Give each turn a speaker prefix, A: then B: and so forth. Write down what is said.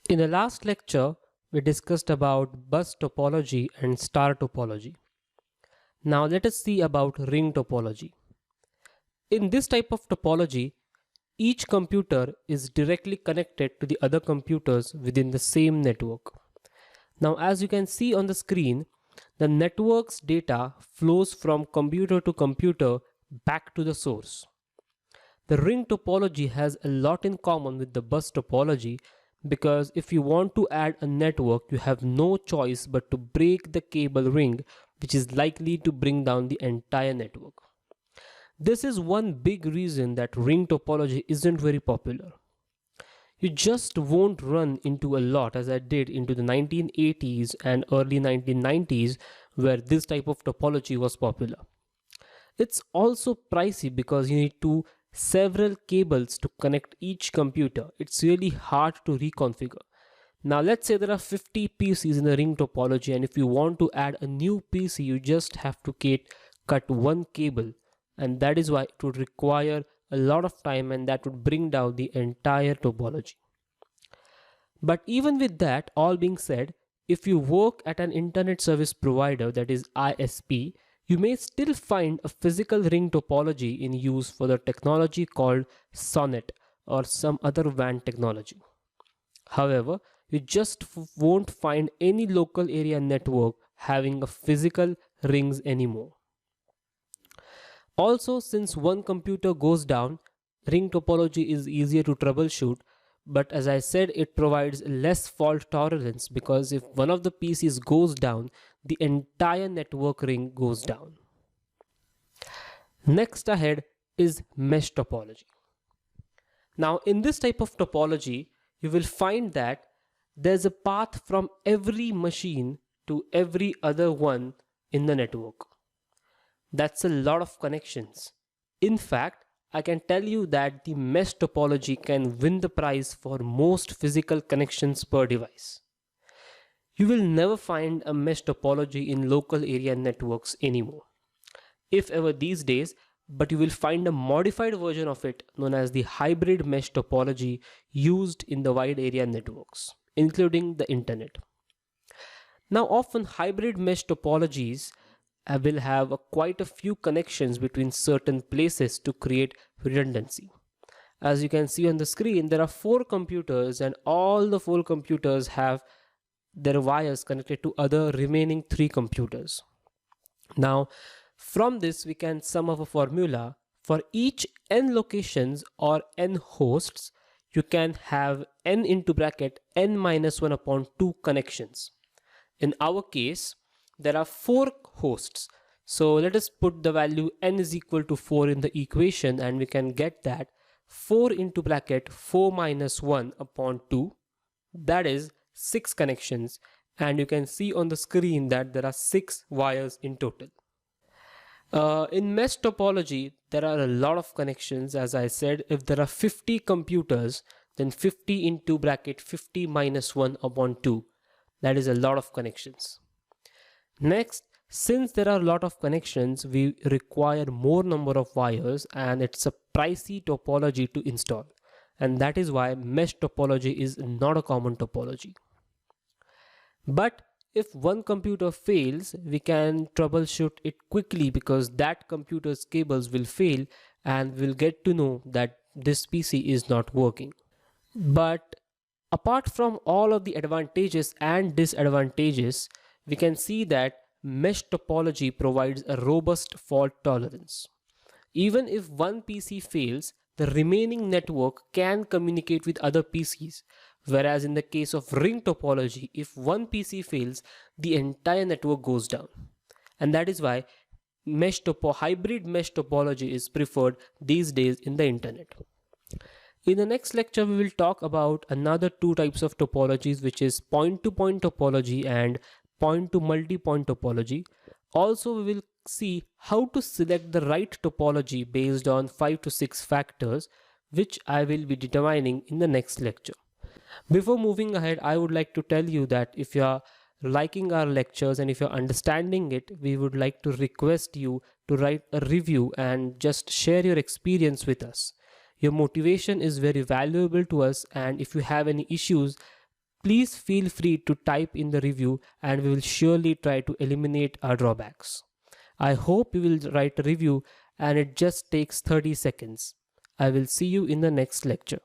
A: In the last lecture, we discussed about bus topology and star topology. Now let us see about ring topology. In this type of topology, each computer is directly connected to the other computers within the same network. Now as you can see on the screen, the network's data flows from computer to computer back to the source. The ring topology has a lot in common with the bus topology because if you want to add a network, you have no choice but to break the cable ring, which is likely to bring down the entire network. This is one big reason that ring topology isn't very popular. You just won't run into a lot as I did into the 1980s and early 1990s where this type of topology was popular. It's also pricey because you need to several cables to connect each computer. It's really hard to reconfigure. Now let's say there are 50 PCs in the ring topology, and if you want to add a new PC, you just have to cut one cable, and that is why it would require a lot of time and that would bring down the entire topology. But even with that all being said, if you work at an internet service provider, that is ISP, you may still find a physical ring topology in use for the technology called SONET or some other WAN technology. However, you just won't find any local area network having a physical rings anymore. Also, since one computer goes down, ring topology is easier to troubleshoot, but as I said, it provides less fault tolerance because if one of the PCs goes down, the entire network ring goes down. Next ahead is mesh topology. Now in this type of topology, you will find that there's a path from every machine to every other one in the network. That's a lot of connections. In fact, I can tell you that the mesh topology can win the prize for most physical connections per device. You will never find a mesh topology in local area networks anymore, if ever these days, but you will find a modified version of it known as the hybrid mesh topology used in the wide area networks, including the internet. Now often hybrid mesh topologies will have quite a few connections between certain places to create redundancy. As you can see on the screen, there are 4 computers and all the 4 computers have their wires connected to other remaining 3 computers. Now from this we can sum up a formula. For each n locations or n hosts, you can have n into bracket n minus 1 upon 2 connections. In our case, there are 4 hosts. So let us put the value n is equal to 4 in the equation and we can get that 4 into bracket 4 minus 1 upon 2, that is 6 connections, and you can see on the screen that there are 6 wires in total. In mesh topology, there are a lot of connections. As I said, if there are 50 computers, then 50 into bracket 50 minus 1 upon 2, that is a lot of connections. Next, since there are a lot of connections, we require more number of wires and it's a pricey topology to install, and that is why mesh topology is not a common topology. But if one computer fails, we can troubleshoot it quickly because that computer's cables will fail and we'll get to know that this PC is not working. But apart from all of the advantages and disadvantages, we can see that mesh topology provides a robust fault tolerance. Even if one PC fails, the remaining network can communicate with other PCs. Whereas in the case of ring topology, if one PC fails, the entire network goes down. And that is why hybrid mesh topology is preferred these days in the internet. In the next lecture, we will talk about another 2 types of topologies, which is point-to-point topology and point-to-multipoint topology. Also, we will see how to select the right topology based on 5 to 6 factors, which I will be determining in the next lecture. Before moving ahead, I would like to tell you that if you are liking our lectures and if you're understanding it, we would like to request you to write a review and just share your experience with us. Your motivation is very valuable to us, and if you have any issues, Please feel free to type in the review and we will surely try to eliminate our drawbacks. I hope you will write a review and it just takes 30 seconds. I will see you in the next lecture.